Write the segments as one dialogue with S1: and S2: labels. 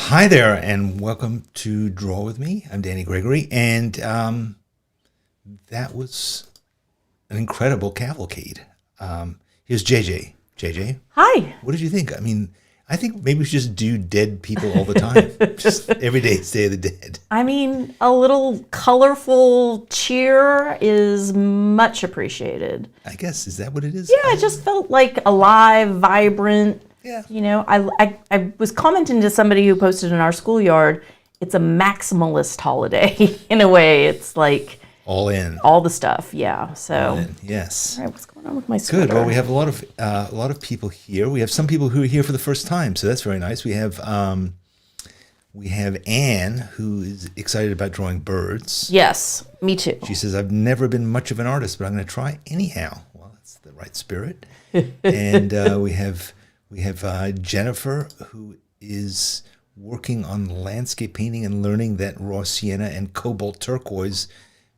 S1: Hi there, and welcome to Draw With Me. I'm Danny Gregory, and that was an incredible cavalcade. Here's JJ. JJ,
S2: Hi.
S1: what did you think? I mean, I think maybe we should just do dead people all the time. Just every day, Day of the Dead.
S2: I mean, a little colorful cheer is much appreciated.
S1: I guess, is that what it is?
S2: Yeah, it just felt like alive, vibrant.
S1: Yeah.
S2: You know, I was commenting to somebody who posted in our schoolyard, it's a maximalist holiday in a way. It's like
S1: All in.
S2: all the stuff. Yeah. So,
S1: All in. Yes.
S2: all right, what's going on with my sweater?
S1: Good. Well, we have a lot of people here. We have some people who are here for the first time, so that's very nice. We have Anne, who is excited about drawing birds.
S2: Yes, me too.
S1: She says, "I've never been much of an artist, but I'm going to try anyhow." Well, that's the right spirit. And we have Jennifer, who is working on landscape painting and learning that raw sienna and cobalt turquoise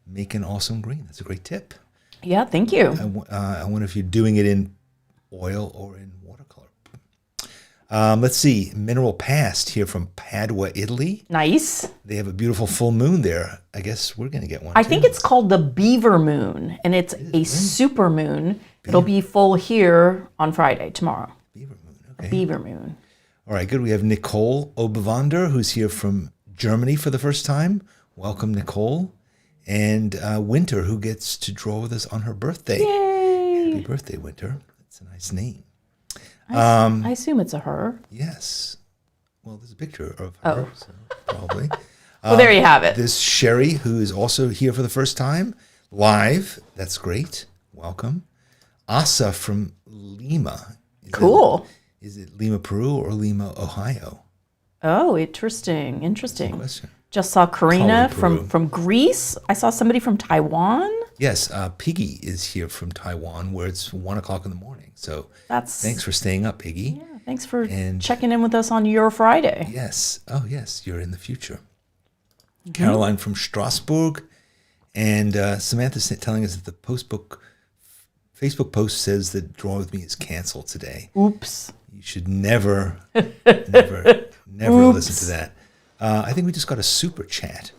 S1: make an awesome green. That's a great tip.
S2: Yeah, thank you.
S1: I wonder if you're doing it in oil or in watercolor. Let's see. Mineral Past here from Padua, Italy.
S2: Nice.
S1: They have a beautiful full moon there. I guess we're going to get one,
S2: I
S1: too.
S2: think it's called the beaver moon, and it's a super moon. It'll be full here on Friday, tomorrow.
S1: Beaver moon. Okay.
S2: Beaver moon.
S1: All right, good. We have Nicole Oberwander, who's here from Germany for the first time. Welcome, Nicole. And Winter, who gets to draw with us on her birthday.
S2: Yay!
S1: Happy birthday, Winter. That's a nice name.
S2: I assume it's a her.
S1: Yes. Well, there's a picture of her, so probably.
S2: Well, there you have it.
S1: This Sherry, who is also here for the first time, live. That's great. Welcome. Asa from Lima.
S2: Cool.
S1: Is it Lima, Peru, or Lima, Ohio?
S2: Oh, interesting. Interesting.
S1: Good question.
S2: Just saw Karina
S1: Probably Peru.
S2: from Greece. I saw somebody from Taiwan.
S1: Yes, Piggy is here from Taiwan, where it's 1 o'clock in the morning. So
S2: That's
S1: thanks for staying up, Piggy.
S2: Yeah, thanks for
S1: And-
S2: checking in with us on your Friday.
S1: Yes. Oh, yes, you're in the future. Caroline from Strasbourg. And Samantha telling us that the Facebook post says that Draw With Me is canceled today.
S2: Oops.
S1: You should never listen to that. I think we just got a super chat.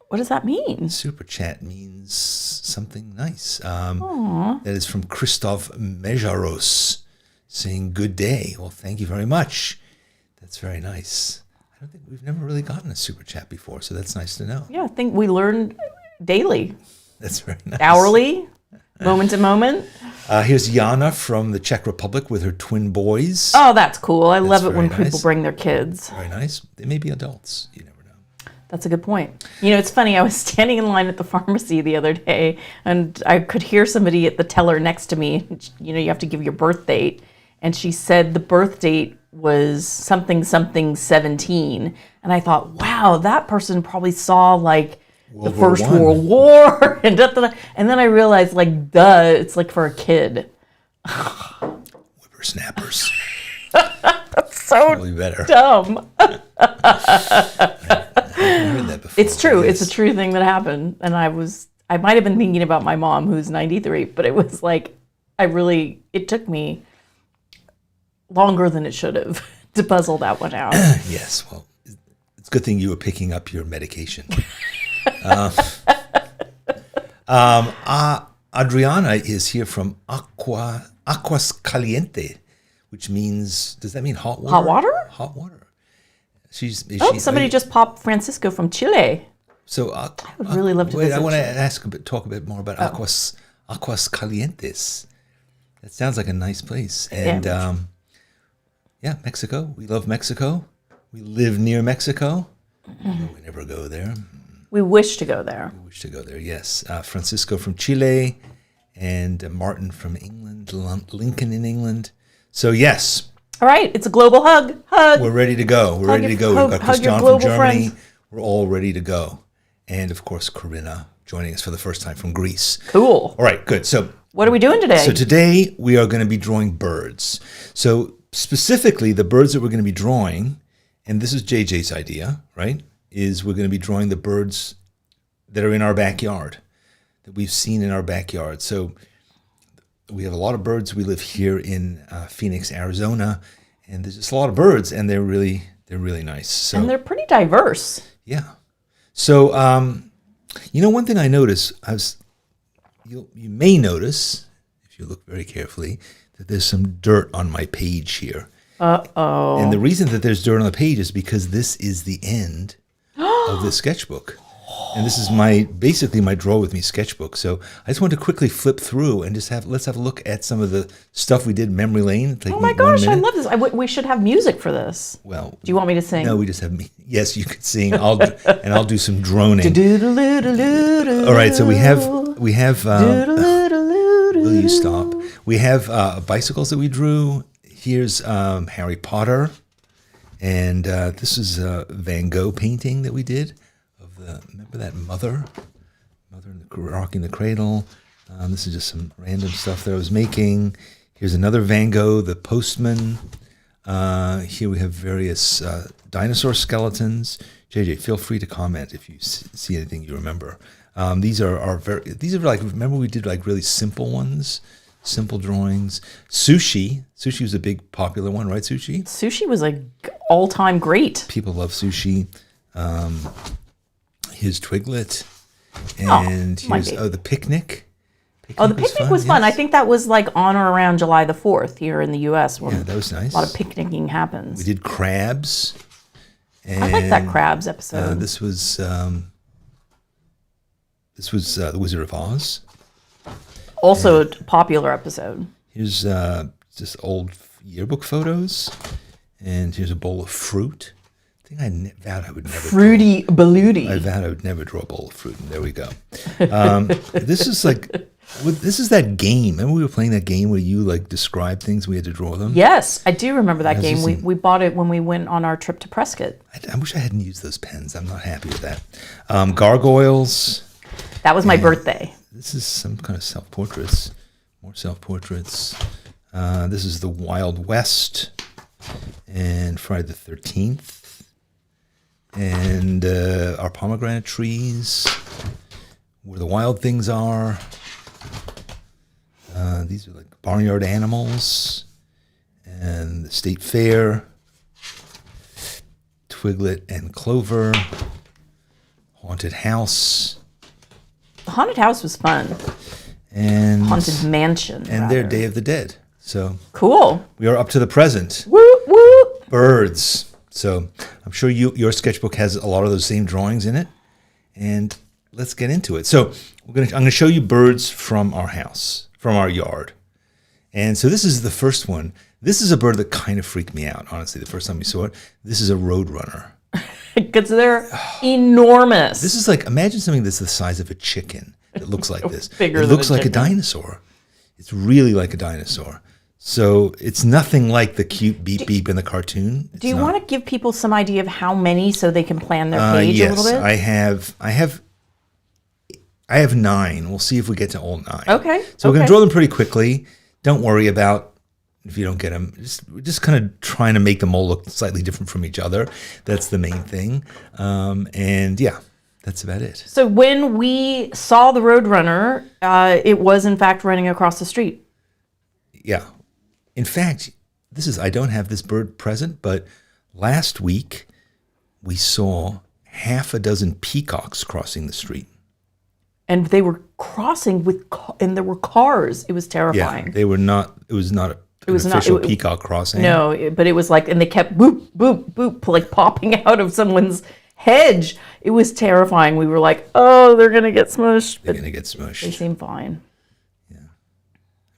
S2: What does that mean?
S1: Super chat means something nice. That is from Christoph Mejaros saying good day. Well, thank you very much. That's very nice. I don't think we've never really gotten a super chat before, so that's nice to know.
S2: Yeah, I think we learn daily,
S1: That's very nice.
S2: hourly, moment to moment.
S1: Here's Jana from the Czech Republic with her twin boys.
S2: Oh, that's cool. I love it when
S1: very
S2: people
S1: nice.
S2: bring their kids.
S1: Very nice. They may be adults. You never know.
S2: That's a good point. You know, it's funny. I was standing in line at the pharmacy the other day, and I could hear somebody at the teller next to me. You know, you have to give your birth date, and she said the birth date was something 17, and I thought, wow, that person probably saw like the First
S1: War I.
S2: World War, and and then I realized, like, duh, it's like for a kid.
S1: Whippersnappers.
S2: So
S1: Probably better.
S2: dumb.
S1: I haven't heard that before.
S2: It's true. It's
S1: Yes.
S2: a true thing that happened. And I might have been thinking about my mom, who's 93, but it was like, it took me longer than it should have to puzzle that one out.
S1: Yes, well, it's a good thing you were picking up your medication. Adriana is here from Aguas Caliente, which means, does that mean hot water?
S2: Hot water?
S1: Hot water.
S2: Somebody just popped Francisco from Chile.
S1: So
S2: I would really love to
S1: wait, I
S2: visit
S1: want to
S2: Chile.
S1: talk a bit more about Aguas Calientes. That sounds like a nice place. And Mexico. We love Mexico. We live near Mexico. Although we never go there.
S2: We wish to go there.
S1: We wish to go there, yes. Francisco from Chile and Martin from England, Lincoln in England. So, yes,
S2: All right. It's a global hug. Hug.
S1: we're ready to go. We're ready to go. We've got Chris
S2: hug your
S1: John from
S2: global
S1: Germany.
S2: friends.
S1: We're all ready to go. And, of course, Corinna joining us for the first time from Greece.
S2: Cool.
S1: All right, good. So
S2: What are we doing today?
S1: today we are going to be drawing birds. So specifically the birds that we're going to be drawing, and this is JJ's idea, right, is we're going to be drawing the birds that are in our backyard, that we've seen in our backyard. So we have a lot of birds. We live here in Phoenix, Arizona, and there's just a lot of birds, and they're really They're really nice. So
S2: And they're pretty diverse.
S1: yeah. So one thing I noticed, you may notice if you look very carefully that there's some dirt on my page here.
S2: Uh-oh.
S1: And the reason that there's dirt on the page is because this is the end of the sketchbook. And this is basically my Draw With Me sketchbook. So I just want to quickly flip through and let's have a look at some of the stuff we did, memory lane.
S2: Oh my gosh, I love this. We should have music for this.
S1: Well,
S2: do you want me to sing?
S1: No, we just have me. Yes, you could sing. I'll do some droning. All right, so we have. Will you stop? We have bicycles that we drew. Here's Harry Potter, and this is a Van Gogh painting that we did. Remember that mother rocking the cradle. This is just some random stuff that I was making. Here's another Van Gogh, the postman. Here we have various dinosaur skeletons. JJ, feel free to comment if you see anything you remember. These are like, remember we did like really simple ones, simple drawings. Sushi was a big popular one, right? Sushi was
S2: like all-time great.
S1: People love sushi. Here's Twiglet, and here's the picnic.
S2: The picnic was fun. Yes. I think that was like on or around July the 4th here in the U.S.
S1: Yeah, that was nice.
S2: A lot of picnicking happens.
S1: We did crabs. And,
S2: I like that crabs episode.
S1: This was The Wizard of Oz.
S2: Also a popular episode.
S1: Here's just old yearbook photos, and here's a bowl of fruit. I think I vowed I would never.
S2: Fruity Balooty.
S1: I vowed I would never draw a bowl of fruit, and there we go. This is that game. Remember we were playing that game where you like describe things, we had to draw them?
S2: Yes, I do remember that game. We bought it when we went on our trip to Prescott.
S1: I wish I hadn't used those pens. I'm not happy with that. Gargoyles.
S2: That was my birthday.
S1: This is some kind of self-portraits. More self-portraits. This is the Wild West and Friday the 13th. And our pomegranate trees, where the wild things are. These are like barnyard animals, and the state fair, Twiglet and Clover, haunted house.
S2: The haunted house was fun.
S1: And
S2: haunted mansion.
S1: And their Day of the Dead. So
S2: cool.
S1: We are up to the present.
S2: Whoop whoop.
S1: Birds. So I'm sure your sketchbook has a lot of those same drawings in it, and let's get into it. So I'm going to show you birds from our house, from our yard. And so this is the first one. This is a bird that kind of freaked me out, honestly, the first time we saw it. This is a roadrunner.
S2: Because they're enormous.
S1: This is like, imagine something that's the size of a chicken that looks like this.
S2: Bigger
S1: it
S2: than
S1: looks like a dinosaur. It's really like a dinosaur. So it's nothing like the cute beep beep in the cartoon.
S2: Do you want to give people some idea of how many so they can plan their page a little bit?
S1: Yes, I have 9. We'll see if we get to all 9.
S2: Okay.
S1: So we're going to draw them pretty quickly. Don't worry about if you don't get them. We're just kind of trying to make them all look slightly different from each other. That's the main thing. And yeah, that's about it.
S2: So when we saw the Roadrunner, it was in fact running across the street.
S1: Yeah. In fact, I don't have this bird present, but last week we saw half a dozen peacocks crossing the street.
S2: And they were crossing and there were cars. It was terrifying.
S1: Yeah, they were not, it was not an official peacock crossing.
S2: No, but it was like, and they kept boop, boop, boop, like popping out of someone's hedge. It was terrifying. We were like, oh, they're going to get smushed.
S1: They're going to get smushed.
S2: They seem fine.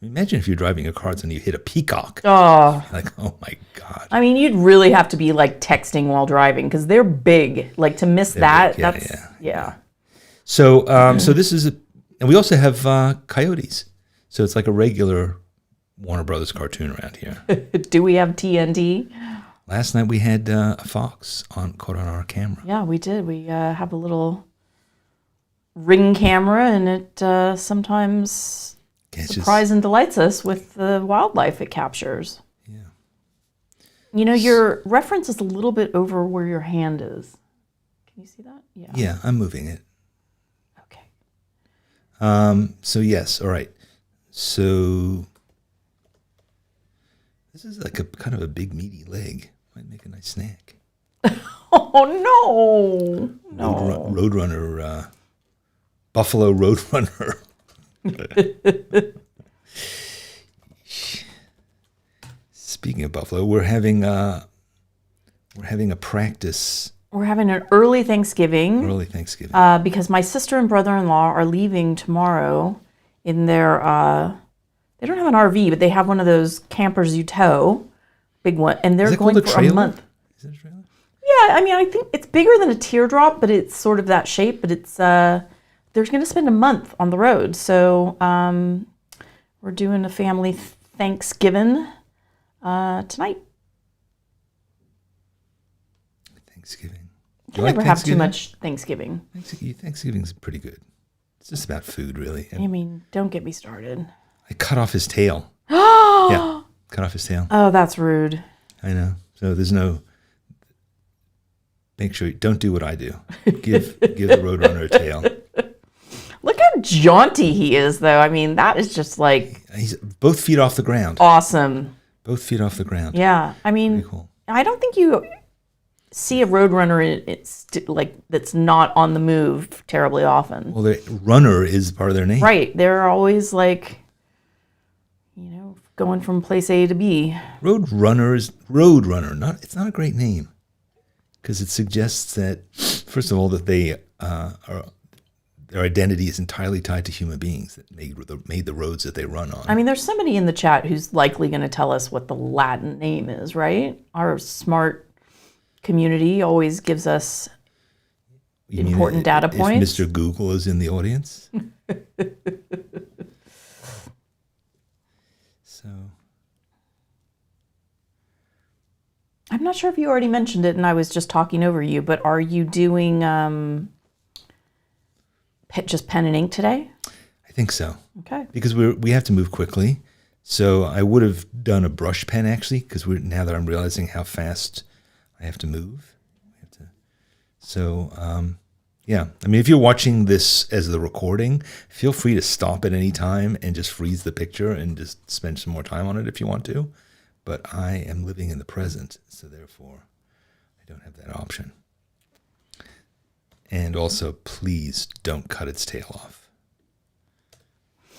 S1: Imagine if you're driving a car and you hit a peacock.
S2: Oh.
S1: Like, oh my God.
S2: I mean, you'd really have to be like texting while driving because they're big. Like to miss that, yeah.
S1: So so this is, and we also have coyotes. So it's like a regular Warner Brothers cartoon around here.
S2: Do we have TNT?
S1: Last night we had a fox caught on our camera.
S2: Yeah, we did. We have a little Ring camera, and it sometimes surprises and delights us with the wildlife it captures.
S1: Yeah.
S2: You know, your reference is a little bit over where your hand is. Can you see that? Yeah.
S1: Yeah, I'm moving it.
S2: Okay.
S1: So yes, all right. So this is like a kind of a big meaty leg. Might make a nice snack.
S2: Oh, no.
S1: Roadrunner, Buffalo Roadrunner. Speaking of Buffalo, we're having a practice.
S2: We're having an early Thanksgiving. Because my sister and brother-in-law are leaving tomorrow in their, they don't have an RV, but they have one of those campers you tow, big one, and they're going for a month.
S1: Is it a trailer?
S2: Yeah, I mean, I think it's bigger than a teardrop, but it's sort of that shape, but it's, they're going to spend a month on the road. So we're doing a family Thanksgiving tonight.
S1: Thanksgiving.
S2: You never have too much Thanksgiving.
S1: Thanksgiving's pretty good. It's just about food, really.
S2: I mean, don't get me started.
S1: I cut off his tail. Yeah, cut off his tail.
S2: Oh, that's rude.
S1: I know. So there's no... Make sure you don't do what I do. Give the Roadrunner a tail.
S2: Look how jaunty he is, though. I mean, that is just like...
S1: He's both feet off the ground.
S2: Awesome.
S1: Both feet off the ground.
S2: Yeah. I mean,
S1: pretty cool.
S2: I don't think you see a Roadrunner that's not on the move terribly often.
S1: Well, the runner is part of their name.
S2: Right. They're always like, going from place A to B.
S1: Roadrunner. It's not a great name because it suggests that, first of all, that their identity is entirely tied to human beings that made the roads that they run on.
S2: I mean, there's somebody in the chat who's likely going to tell us what the Latin name is, right? Our smart community always gives us important data points.
S1: If Mr. Google is in the audience. So,
S2: I'm not sure if you already mentioned it and I was just talking over you, but are you doing just pen and ink today?
S1: I think so.
S2: Okay.
S1: Because we have to move quickly. So I would have done a brush pen actually, because now that I'm realizing how fast I have to move. Yeah. I mean, if you're watching this as the recording, feel free to stop at any time and just freeze the picture and just spend some more time on it if you want to. But I am living in the present, so therefore I don't have that option. And also, please don't cut its tail off.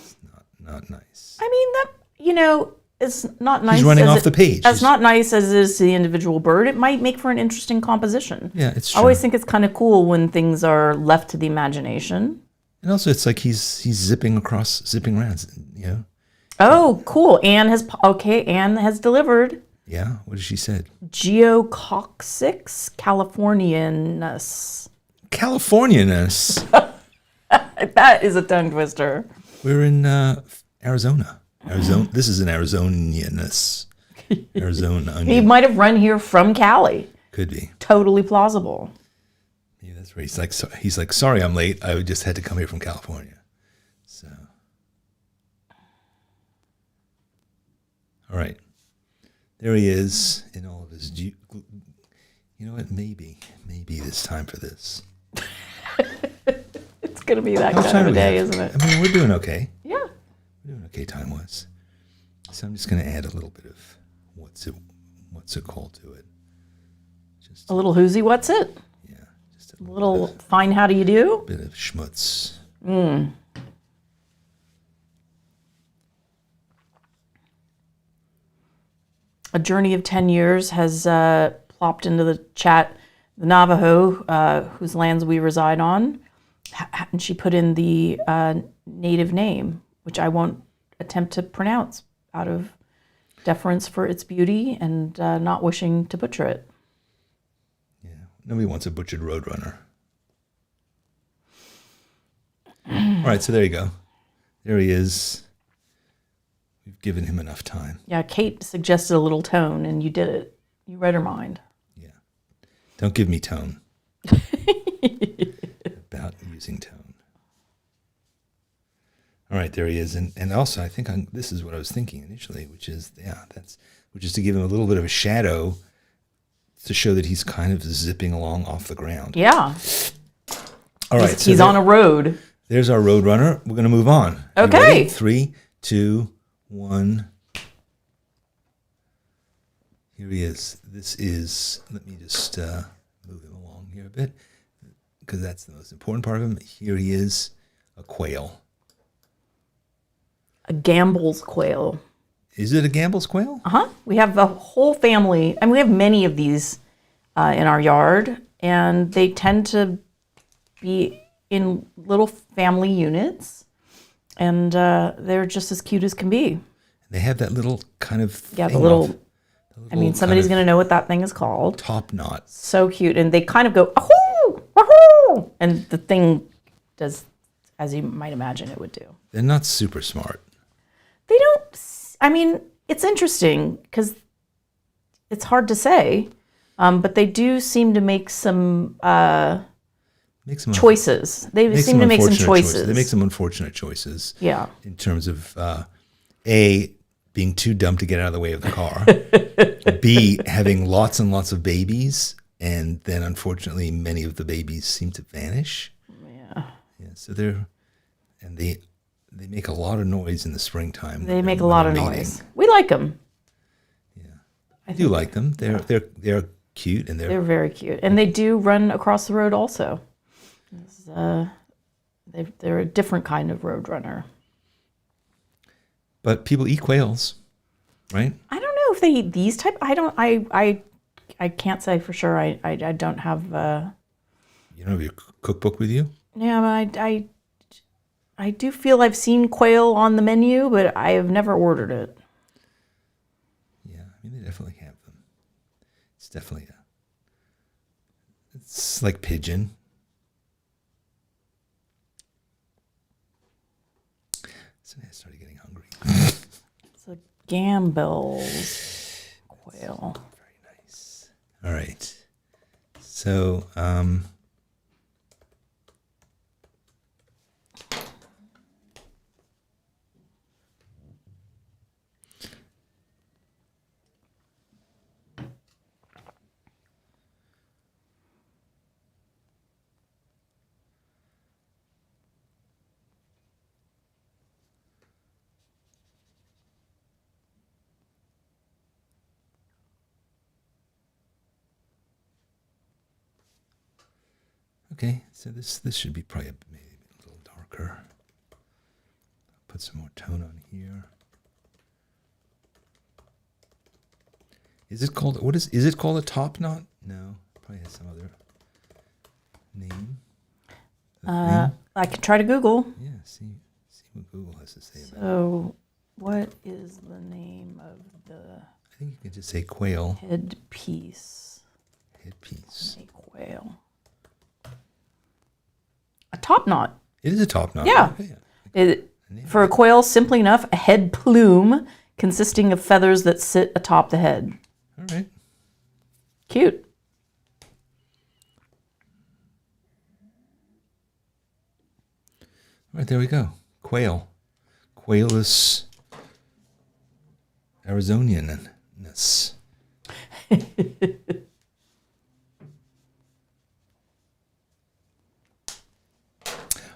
S1: It's not nice.
S2: I mean, that, it's not nice.
S1: He's running off the page.
S2: It's not nice as it is to the individual bird. It might make for an interesting composition.
S1: Yeah, it's true.
S2: I always think it's kind of cool when things are left to the imagination.
S1: And also, it's like he's zipping around,
S2: Oh, cool. Anne has delivered.
S1: Yeah, what did she say?
S2: Geococcyx californianus.
S1: Californianus.
S2: That is a tongue twister.
S1: We're in Arizona. This is an Arizonianus. Arizona onion.
S2: He might have run here from Cali.
S1: Could be.
S2: Totally plausible.
S1: Yeah, that's right. He's like, sorry, I'm late. I just had to come here from California. So, all right, there he is in all of his. You know what? Maybe it's time for this.
S2: It's gonna be that kind of a day, isn't it?
S1: I mean, we're doing okay.
S2: Yeah.
S1: We're doing okay time-wise. So I'm just going to add a little bit of what's it called to it.
S2: Just a little whoosy, what's it?
S1: Yeah. Just
S2: a little fine how do you do?
S1: Bit of schmutz.
S2: A journey of 10 years has plopped into the chat. The Navajo, whose lands we reside on, and she put in the native name, which I won't attempt to pronounce out of deference for its beauty and not wishing to butcher it.
S1: Yeah, nobody wants a butchered Roadrunner. All right, so there you go. There he is. We've given him enough time.
S2: Yeah, Kate suggested a little tone, and you did it. You read her mind.
S1: Yeah. Don't give me tone. About using tone. All right, there he is. And also, I think this is what I was thinking initially, which is to give him a little bit of a shadow to show that he's kind of zipping along off the ground.
S2: Yeah.
S1: All right.
S2: He's on a road.
S1: There's our Roadrunner. We're going to move on.
S2: Okay.
S1: 3, 2, 1. Here he is. This is, let me just move him along here a bit, because that's the most important part of him. Here he is, a quail.
S2: A Gambel's quail.
S1: Is it a Gambel's quail?
S2: Uh-huh. We have a whole family. I mean, we have many of these in our yard, and they tend to be in little family units, and they're just as cute as can be.
S1: They have that little kind of
S2: Yeah,
S1: thing
S2: the little,
S1: off,
S2: I mean, somebody's going to know what that thing is called.
S1: top knot.
S2: So cute. And they kind of go, ahoo, ahoo, and the thing does, as you might imagine it would do.
S1: They're not super smart.
S2: They don't, I mean, it's interesting because it's hard to say, but they do seem to make some choices. They seem to make some choices.
S1: They make some unfortunate choices.
S2: Yeah.
S1: In terms of A, being too dumb to get out of the way of the car. B, having lots and lots of babies, and then unfortunately many of the babies seem to vanish.
S2: Yeah.
S1: Yeah. So they make a lot of noise in the springtime.
S2: They make a lot of noise. We like them.
S1: Yeah. I do like them. They're cute, and
S2: they're very cute, and they do run across the road also. They're a different kind of roadrunner.
S1: But people eat quails, right?
S2: I don't know if they eat these type. I can't say for sure. I don't have.
S1: You don't have your cookbook with you?
S2: Yeah, but I do feel I've seen quail on the menu, but I have never ordered it.
S1: Yeah, I mean they definitely have them. It's definitely it's like pigeon. So I started getting hungry.
S2: It's a Gambel's quail.
S1: Very nice. All right. So, okay, so this should be probably maybe a little darker. Put some more tone on here. Is it called is it called a top knot? No, probably has some other name.
S2: I could try to Google.
S1: Yeah, see what Google has to say about it.
S2: So, what is the name of the
S1: I think you can just say quail.
S2: headpiece?
S1: Headpiece.
S2: A quail. A top knot.
S1: It is a top knot.
S2: Yeah.
S1: Okay,
S2: For a quail, simply enough, a head plume consisting of feathers that sit atop the head.
S1: All right.
S2: Cute.
S1: All right, there we go. Quail. Quailless Arizonianness.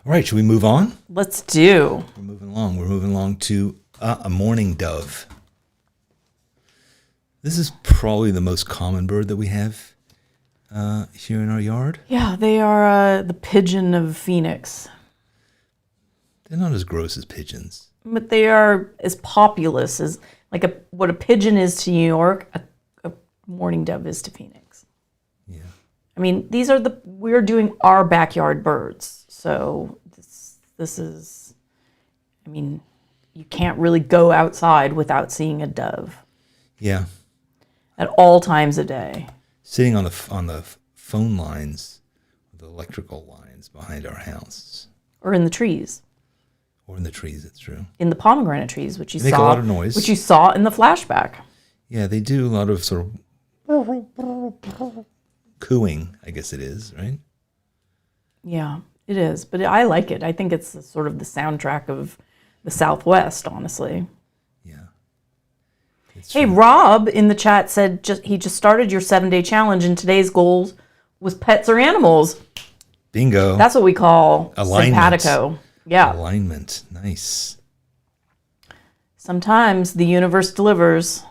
S1: All right, should we move on?
S2: Let's do.
S1: We're moving along. We're moving along to a mourning dove. This is probably the most common bird that we have here in our yard.
S2: Yeah, they are the pigeon of Phoenix.
S1: They're not as gross as pigeons.
S2: But they are as populous as what a pigeon is to New York, a mourning dove is to Phoenix.
S1: Yeah.
S2: I mean, we're doing our backyard birds. So this is, I mean, you can't really go outside without seeing a dove.
S1: Yeah.
S2: At all times a day.
S1: Sitting on the phone lines, the electrical lines behind our house.
S2: Or in the trees.
S1: Or in the trees, that's true.
S2: In the pomegranate trees, which you
S1: They make a lot of noise.
S2: Which you saw in the flashback.
S1: Yeah, they do a lot of sort of cooing, I guess it is, right?
S2: Yeah, it is. But I like it. I think it's sort of the soundtrack of the Southwest, honestly.
S1: Yeah.
S2: Hey, Rob in the chat said he just started your 7-day challenge, and today's goal was pets or animals.
S1: Bingo.
S2: That's what we call
S1: alignment.
S2: simpatico. Yeah.
S1: Alignment. Nice.
S2: Sometimes the universe delivers.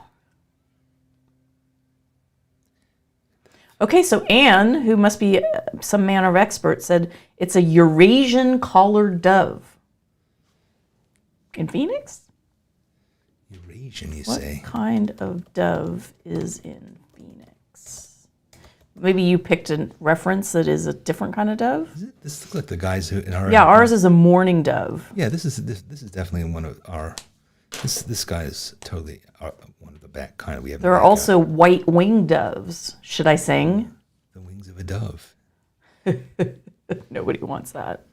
S2: Okay, so Anne, who must be some manner of expert, said it's a Eurasian collared dove. In Phoenix?
S1: Eurasian, you
S2: What
S1: say?
S2: kind of dove is in Phoenix? Maybe you picked a reference that is a different kind of dove?
S1: Is it? This looks like the guys who in our.
S2: Yeah, ours is a mourning dove.
S1: Yeah, this is definitely one of our. This guy is totally one of the back kind of we have.
S2: There are also white winged doves. Should I sing?
S1: The wings of a dove.
S2: Nobody wants that.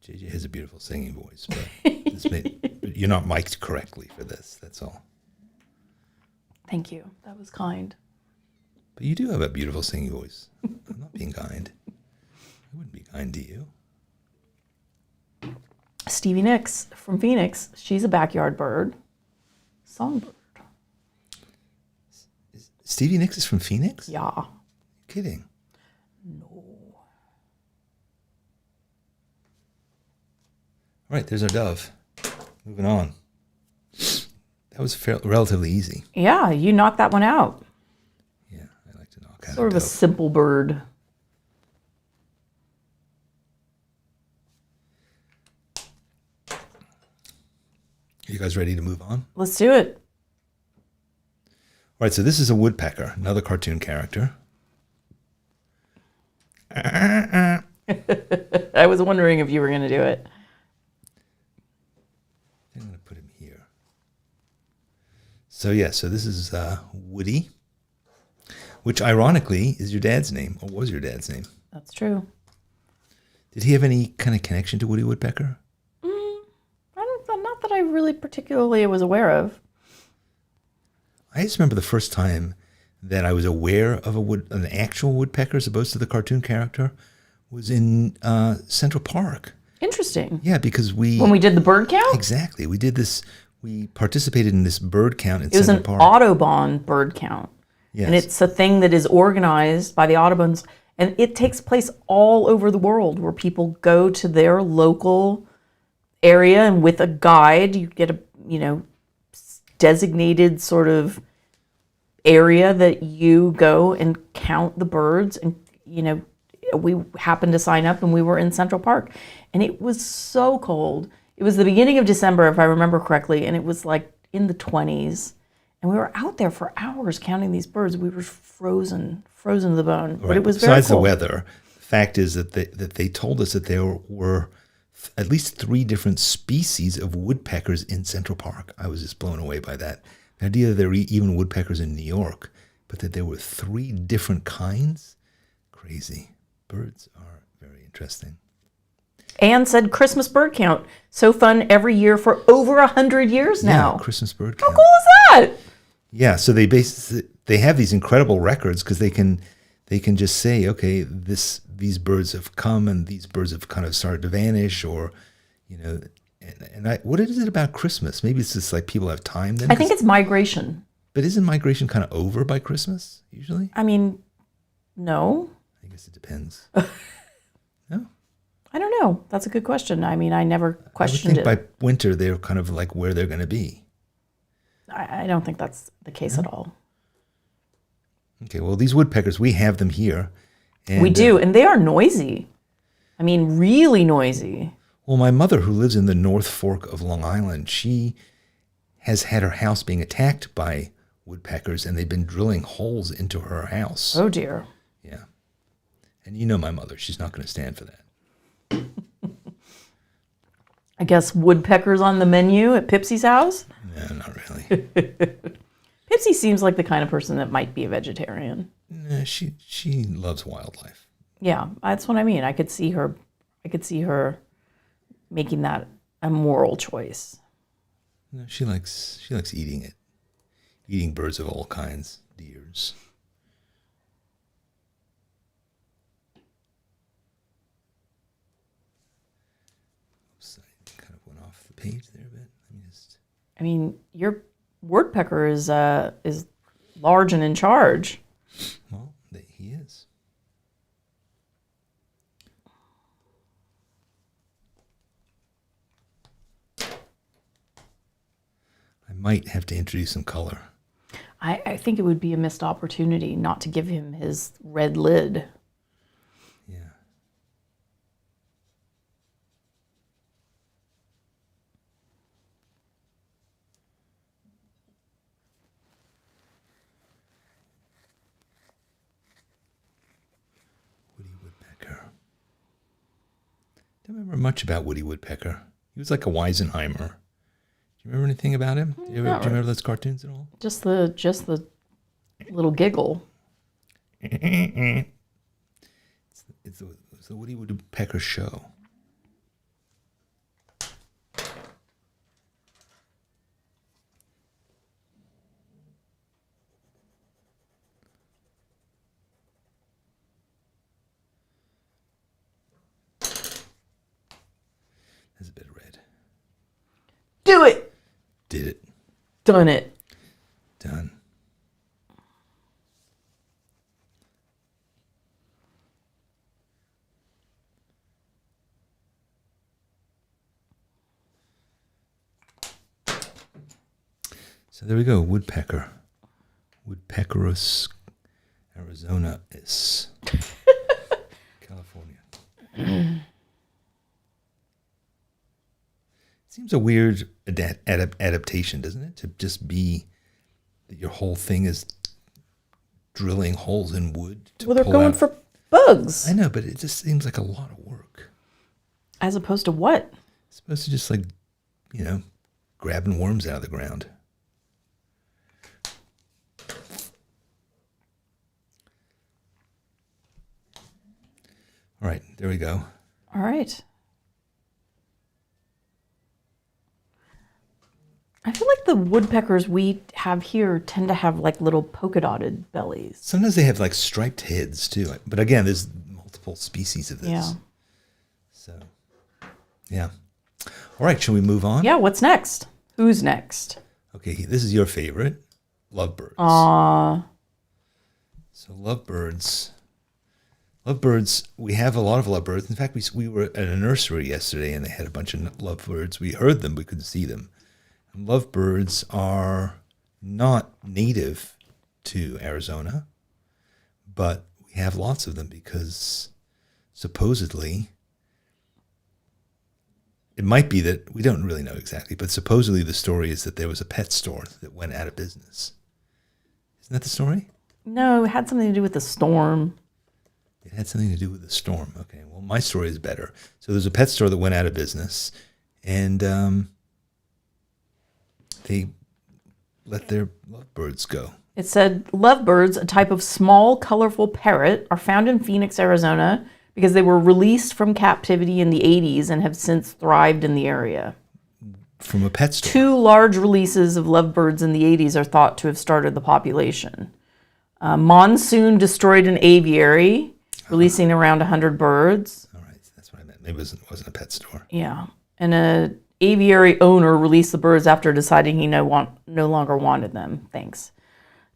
S1: JJ has a beautiful singing voice, but you're not mic'd correctly for this. That's all.
S2: Thank you. That was kind.
S1: But you do have a beautiful singing voice. I'm not being kind. I wouldn't be kind to you.
S2: Stevie Nicks from Phoenix. She's a backyard bird. Songbird.
S1: Stevie Nicks is from Phoenix?
S2: Yeah.
S1: You're kidding.
S2: No.
S1: All right, there's our dove. Moving on. That was relatively easy.
S2: Yeah, you knocked that one out.
S1: Yeah, I like to knock out
S2: Sort of a
S1: dove.
S2: simple bird.
S1: Are you guys ready to move on?
S2: Let's do it.
S1: All right, so this is a woodpecker, another cartoon character.
S2: I was wondering if you were going to do it.
S1: I'm going to put him here. So yeah, so this is Woody, which ironically is your dad's name, or was your dad's name.
S2: That's true.
S1: Did he have any kind of connection to Woody Woodpecker?
S2: Not that I really particularly was aware of.
S1: I just remember the first time that I was aware of an actual woodpecker as opposed to the cartoon character was in Central Park.
S2: Interesting.
S1: Yeah, because
S2: When we did the bird count?
S1: Exactly. We did this. We participated in this bird count in
S2: It was
S1: Central
S2: an
S1: Park.
S2: Audubon bird count.
S1: Yes.
S2: And it's a thing that is organized by the Audubons. And it takes place all over the world where people go to their local area and with a guide, you get a, designated sort of area that you go and count the birds. And, we happened to sign up and we were in Central Park. And it was so cold. It was the beginning of December, if I remember correctly, and it was like in the 20s. And we were out there for hours counting these birds. We were frozen to the bone. But it was very
S1: Besides
S2: cool.
S1: the weather, the fact is that they told us that there were at least 3 different species of woodpeckers in Central Park. I was just blown away by that. The idea that there were even woodpeckers in New York, but that there were 3 different kinds? Crazy. Birds are very interesting.
S2: Anne said Christmas bird count. So fun every year for over 100 years now.
S1: Yeah, Christmas bird
S2: How
S1: count.
S2: cool is that?
S1: Yeah, so they have these incredible records because they can just say, okay, these birds have come and these birds have kind of started to vanish, or what is it about Christmas? Maybe it's just like people have time then.
S2: I think it's migration.
S1: But isn't migration kind of over by Christmas usually?
S2: I mean, no.
S1: I guess it depends. No,
S2: I don't know. That's a good question. I mean, I never questioned
S1: I would think by winter they're kind of like where they're going to be.
S2: I don't think that's the case at all.
S1: Okay, well, these woodpeckers, we have them here. And,
S2: We do, and they are noisy. I mean, really noisy.
S1: Well, my mother, who lives in the North Fork of Long Island, she has had her house being attacked by woodpeckers, and they've been drilling holes into her house.
S2: Oh, dear.
S1: Yeah. And you know my mother. She's not going to stand for that.
S2: I guess woodpeckers on the menu at Pipsy's house?
S1: No, not really.
S2: Pipsy seems like the kind of person that might be a vegetarian.
S1: No, she loves wildlife.
S2: Yeah, that's what I mean. I could see her making that a moral choice.
S1: No, she likes eating it. Eating birds of all kinds, deers. Oops, I kind of went off the page there a bit. Let me just.
S2: I mean, your woodpecker is large and in charge.
S1: Well, he is. I might have to introduce some color.
S2: I think it would be a missed opportunity not to give him his red lid.
S1: Yeah. Woody Woodpecker. Don't remember much about Woody Woodpecker. He was like a Weisenheimer. Do you remember anything about him? Do you remember those cartoons at all?
S2: Just the little giggle.
S1: It's the Woody Woodpecker show. There's a bit of red.
S2: Do it!
S1: Did it.
S2: Done it.
S1: Done. So there we go, woodpecker. Woodpeckerus arizonaensis. California. Seems a weird adaptation, doesn't it? To just be that your whole thing is drilling holes in wood.
S2: Well, they're going for bugs.
S1: I know, but it just seems like a lot of work.
S2: As opposed to what?
S1: It's supposed to just grabbing worms out of the ground. All right, there we go.
S2: All right. I feel like the woodpeckers we have here tend to have like little polka dotted bellies.
S1: Sometimes they have like striped heads too. But again, there's multiple species of this.
S2: Yeah.
S1: So, yeah. All right, shall we move on?
S2: Yeah, what's next? Who's next?
S1: Okay, this is your favorite, lovebirds. So lovebirds. Lovebirds, we have a lot of lovebirds. In fact, we were at a nursery yesterday and they had a bunch of lovebirds. We heard them, we couldn't see them. And lovebirds are not native to Arizona, but we have lots of them because supposedly, it might be that, we don't really know exactly, but supposedly the story is that there was a pet store that went out of business. Isn't that the story?
S2: No, it had something to do with the storm.
S1: It had something to do with the storm. Okay, well, my story is better. So there's a pet store that went out of business, and they let their lovebirds go.
S2: It said lovebirds, a type of small, colorful parrot, are found in Phoenix, Arizona, because they were released from captivity in the 80s and have since thrived in the area.
S1: From a pet store.
S2: 2 large releases of lovebirds in the 80s are thought to have started the population. Monsoon destroyed an aviary, releasing around 100 birds.
S1: All right, that's what I meant. Maybe it wasn't a pet store.
S2: Yeah. And an aviary owner released the birds after deciding he no longer wanted them. Thanks.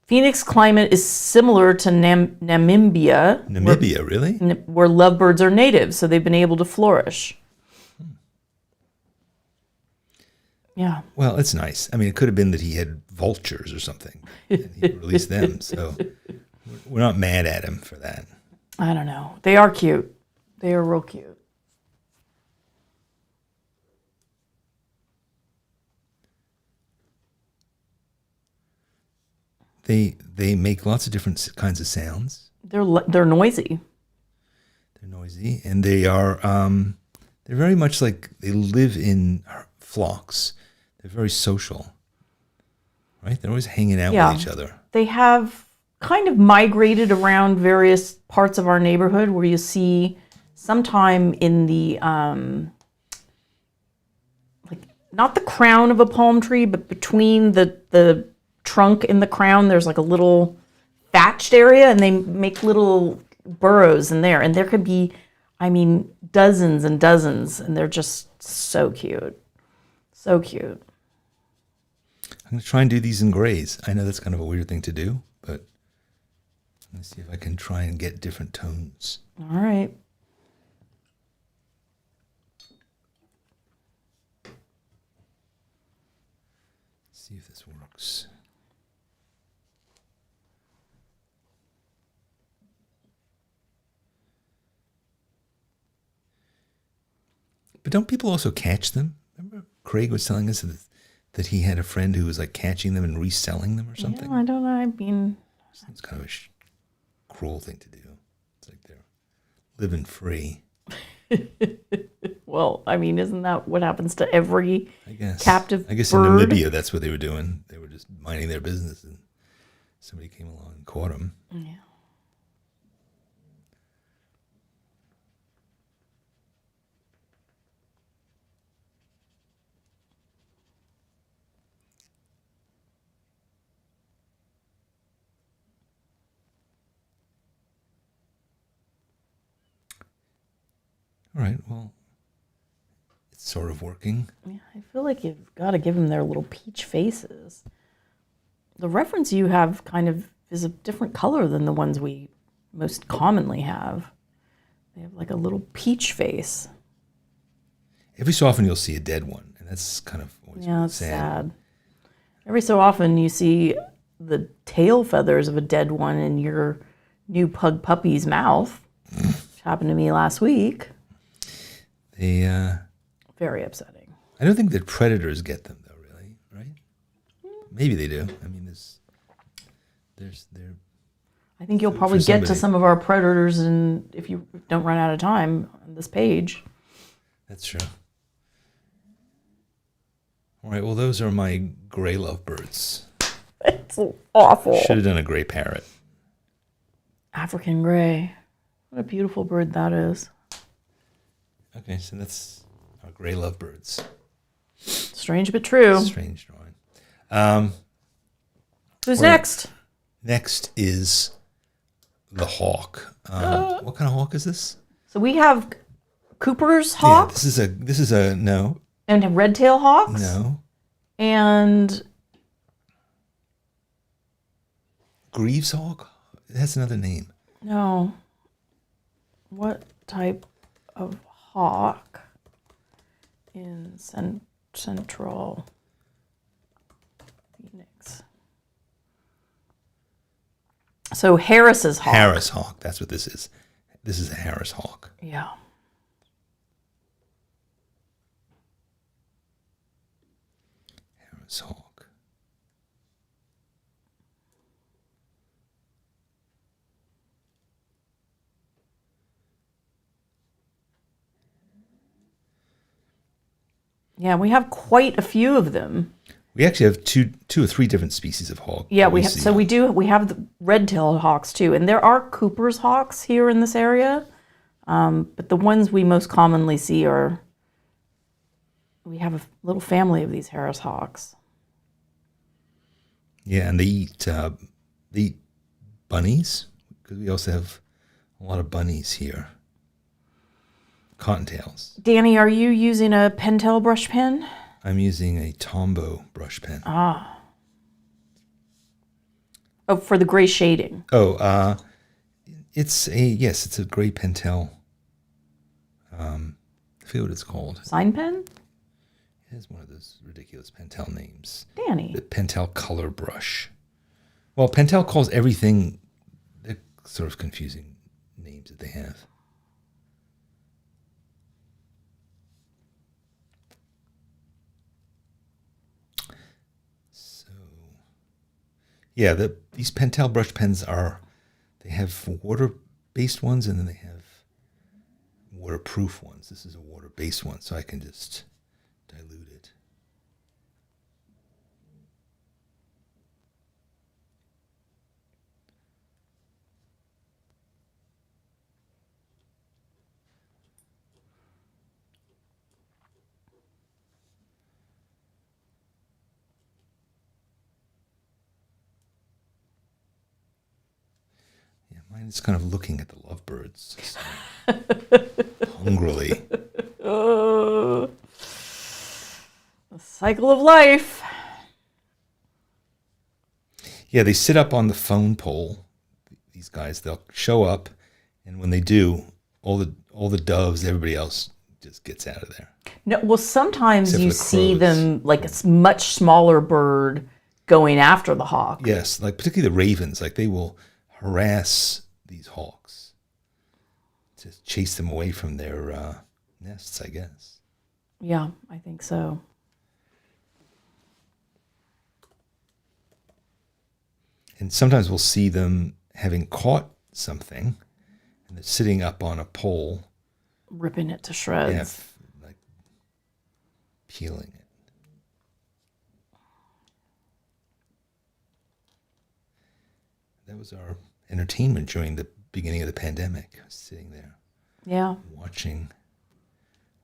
S2: Phoenix climate is similar to Namibia.
S1: Namibia, really?
S2: Where lovebirds are native, so they've been able to flourish. Yeah.
S1: Well, it's nice. I mean, it could have been that he had vultures or something, and he released them. So we're not mad at him for that.
S2: I don't know. They are cute. They are real cute.
S1: They make lots of different kinds of sounds.
S2: They're noisy.
S1: They're noisy, and they are they're very much like they live in flocks. They're very social, right? They're always hanging out with each other.
S2: They have kind of migrated around various parts of our neighborhood where you see sometime in the like not the crown of a palm tree, but between the trunk and the crown, there's like a little thatched area, and they make little burrows in there. And there could be, I mean, dozens and dozens, and they're just so cute. So cute.
S1: I'm going to try and do these in grays. I know that's kind of a weird thing to do, but let me see if I can try and get different tones.
S2: All right.
S1: See if this works. But don't people also catch them? Remember Craig was telling us that he had a friend who was like catching them and reselling them or something?
S2: Yeah, I don't know. I mean,
S1: it's kind of a cruel thing to do. It's like they're living free.
S2: well, I mean, isn't that what happens to every captive
S1: I guess
S2: bird?
S1: in Namibia, that's what they were doing. They were just minding their business, and somebody came along and caught them.
S2: Yeah.
S1: All right, well, it's sort of working.
S2: Yeah, I feel like you've got to give them their little peach faces. The reference you have kind of is a different color than the ones we most commonly have. They have like a little peach face.
S1: Every so often you'll see a dead one, and that's kind of always
S2: it's sad. Every so often you see the tail feathers of a dead one in your new pug puppy's mouth, which happened to me last week. Very upsetting.
S1: I don't think that predators get them, though, really, right? Maybe they do. I mean, there's
S2: I think you'll probably get to some of our predators, and if you don't run out of time on this page.
S1: That's true. All right, well, those are my gray lovebirds.
S2: It's awful.
S1: Should have done a gray parrot.
S2: African gray. What a beautiful bird that is.
S1: Okay, so that's our gray lovebirds.
S2: Strange but true.
S1: Strange drawing.
S2: Who's next?
S1: Next is the hawk. What kind of hawk is this?
S2: So we have Cooper's hawk.
S1: Yeah, this is a no.
S2: And red-tailed hawks.
S1: No.
S2: And
S1: Greaves hawk? It has another name.
S2: no. What type of hawk in central Phoenix? So Harris's hawk.
S1: Harris hawk. That's what this is. This is a Harris hawk.
S2: Yeah.
S1: Harris hawk.
S2: Yeah, we have quite a few of them.
S1: We actually have two or three different species of hawk.
S2: Yeah, we have. So we have the red-tailed hawks too, and there are Cooper's hawks here in this area, but the ones we most commonly see are. We have a little family of these Harris hawks.
S1: Yeah, and they eat bunnies, because we also have a lot of bunnies here. Cottontails.
S2: Danny, are you using a Pentel brush pen?
S1: I'm using a Tombow brush pen.
S2: Ah. Oh, for the gray shading.
S1: Oh, it's a gray Pentel. I forget what it's called.
S2: Sign pen?
S1: It has one of those ridiculous Pentel names.
S2: Danny.
S1: The Pentel color brush. Well, Pentel calls everything. They're sort of confusing names that they have. Yeah, these Pentel brush pens they have water-based ones, and then they have waterproof ones. This is a water-based one, so I can just dilute it. Mine is kind of looking at the lovebirds hungrily.
S2: The cycle of life.
S1: Yeah, they sit up on the phone pole. These guys, they'll show up, and when they do, all the doves, everybody else just gets out of there.
S2: No, well, sometimes
S1: Except
S2: you
S1: for the
S2: see
S1: crows.
S2: them like a much smaller bird going after the hawk.
S1: Yes, like particularly the ravens, like they will harass these hawks to chase them away from their nests, I guess.
S2: Yeah, I think so.
S1: And sometimes we'll see them having caught something, and they're sitting up on a pole,
S2: Ripping it to shreds.
S1: like peeling it. That was our entertainment during the beginning of the pandemic, sitting there
S2: Yeah.
S1: watching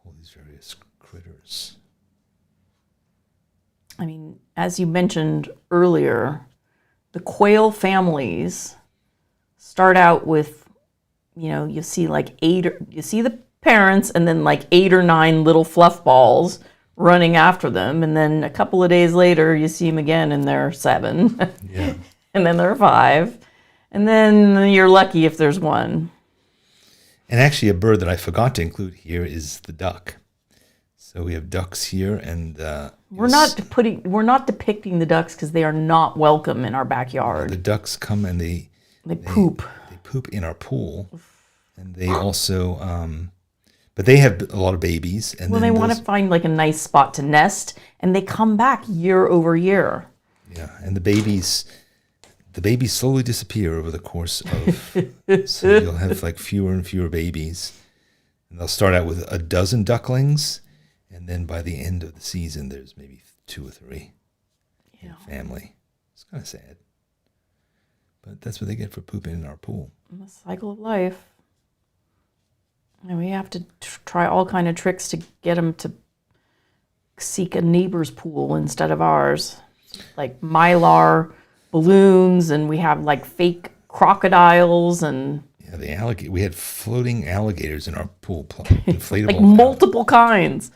S1: all these various critters.
S2: I mean, as you mentioned earlier, the quail families start out with, you see you see the parents and then like 8 or 9 little fluff balls running after them. And then a couple of days later, you see them again and they're 7.
S1: Yeah.
S2: And then there are 5. And then you're lucky if there's 1.
S1: And actually, a bird that I forgot to include here is the duck. So we have ducks here, and
S2: We're not depicting the ducks because they are not welcome in our backyard.
S1: the ducks come and they
S2: poop.
S1: They poop in our pool, and they also, but they have a lot of babies. And
S2: Well,
S1: then
S2: they want to find like a nice spot to nest, and they come back year over year.
S1: Yeah, and the babies slowly disappear over the course of. So you'll have like fewer and fewer babies, and they'll start out with a dozen ducklings, and then by the end of the season, there's maybe 2 or 3 in family. It's kind of sad, but that's what they get for pooping in our pool.
S2: The cycle of life. And we have to try all kind of tricks to get them to seek a neighbor's pool instead of ours. Like Mylar balloons, and we have like fake crocodiles and
S1: Yeah, the alligator. We had floating alligators in our pool, inflatable.
S2: like multiple kinds.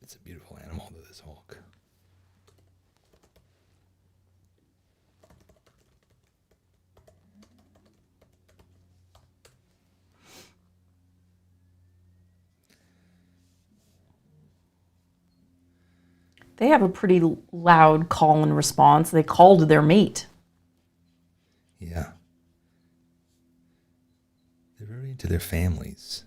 S1: It's a beautiful animal, though, this hawk.
S2: They have a pretty loud call and response. They call to their mate.
S1: Yeah. They're very into their families.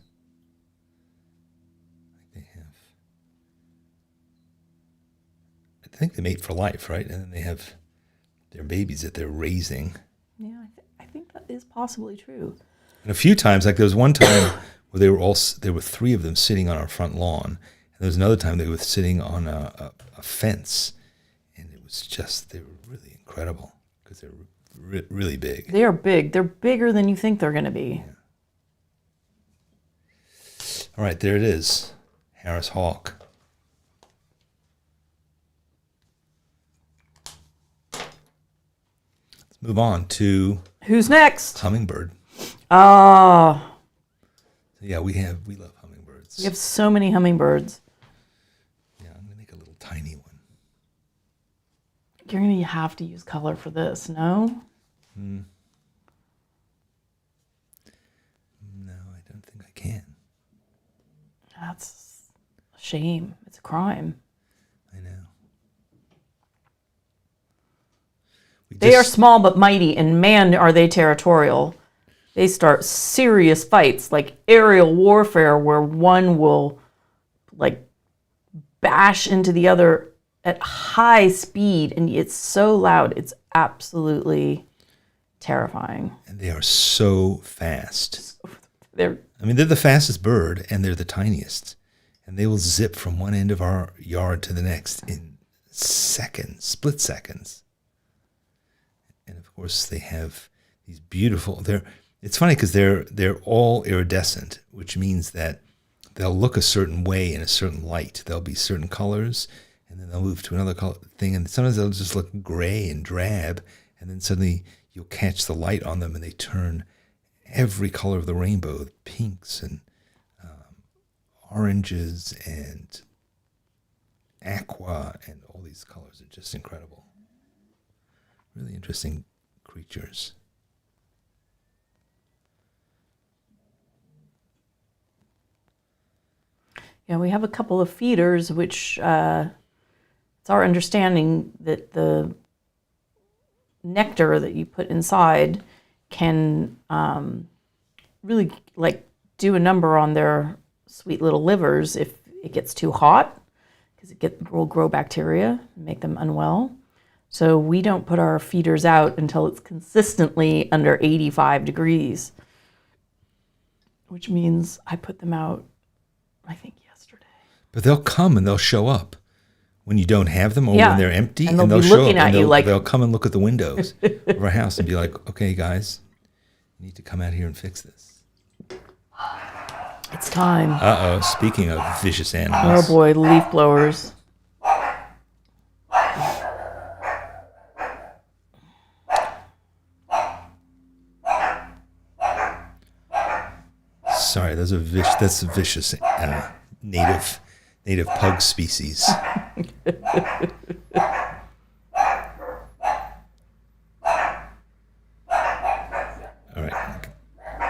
S1: I think they mate for life, right? And then they have their babies that they're raising.
S2: Yeah, I think that is possibly true.
S1: And a few times, like there was one time where there were 3 of them sitting on our front lawn, and there was another time they were sitting on a fence, and it was just, they were really incredible because they're really big.
S2: They are big. They're bigger than you think they're going to be.
S1: Yeah. All right, there it is, Harris hawk. Move on to
S2: Who's next?
S1: hummingbird.
S2: Oh,
S1: Yeah, we love hummingbirds.
S2: we have so many hummingbirds.
S1: Yeah, I'm gonna make a little tiny one.
S2: You're going to have to use color for this, no?
S1: No, I don't think I can.
S2: That's a shame. It's a crime.
S1: I know.
S2: They are small but mighty, and man, are they territorial. They start serious fights, like aerial warfare, where one will like bash into the other at high speed, and it's so loud. It's absolutely terrifying.
S1: And they are so fast.
S2: They're
S1: They're the fastest bird, and they're the tiniest. And they will zip from one end of our yard to the next in seconds, split seconds. And of course, they have these beautiful. It's funny because they're all iridescent, which means that they'll look a certain way in a certain light. There'll be certain colors, and then they'll move to another color thing, and sometimes they'll just look gray and drab, and then suddenly you'll catch the light on them, and they turn every color of the rainbow: pinks and oranges and aqua, and all these colors are just incredible. Really interesting creatures.
S2: Yeah, we have a couple of feeders, which it's our understanding that the nectar that you put inside can really like do a number on their sweet little livers if it gets too hot, because will grow bacteria and make them unwell. So we don't put our feeders out until it's consistently under 85 degrees, which means I put them out, I think, yesterday.
S1: But they'll come and they'll show up when you don't have them, or
S2: Yeah.
S1: when they're empty,
S2: And they'll
S1: they'll
S2: be
S1: show
S2: looking
S1: up
S2: at
S1: and
S2: you like-
S1: they'll come and look at the windows of our house and be like, "Okay, guys, you need to come out here and fix this."
S2: It's time.
S1: Uh-oh, speaking of vicious
S2: Oh
S1: animals.
S2: boy, leaf blowers.
S1: Sorry, that's a vicious native pug species. All right.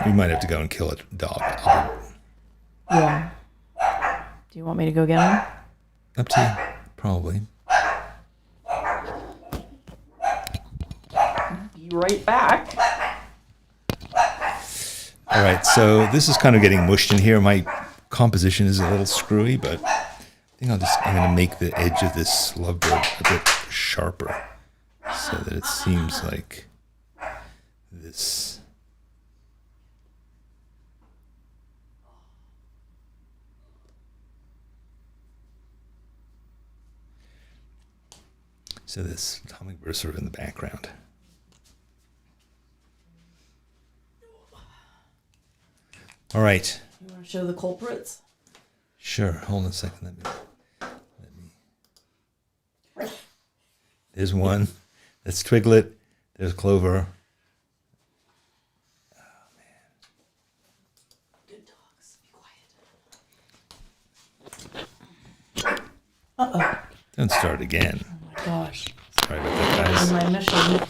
S1: We might have to go and kill a dog.
S2: Yeah. Do you want me to go get them?
S1: Up to you, probably.
S2: Be right back.
S1: All right, so this is kind of getting mushed in here. My composition is a little screwy, but I think I'm going to make the edge of this lovebird a bit sharper so that it seems like this. So this hummingbird sort of in the background. All right.
S2: You want to show the culprits?
S1: Sure. Hold on a second. Let me. There's one. That's Twiglet. There's Clover. Oh man.
S2: Good dogs. Be quiet. Uh-oh.
S1: Don't start again.
S2: Oh my gosh.
S1: Sorry about that, guys.
S2: On my mission. I didn't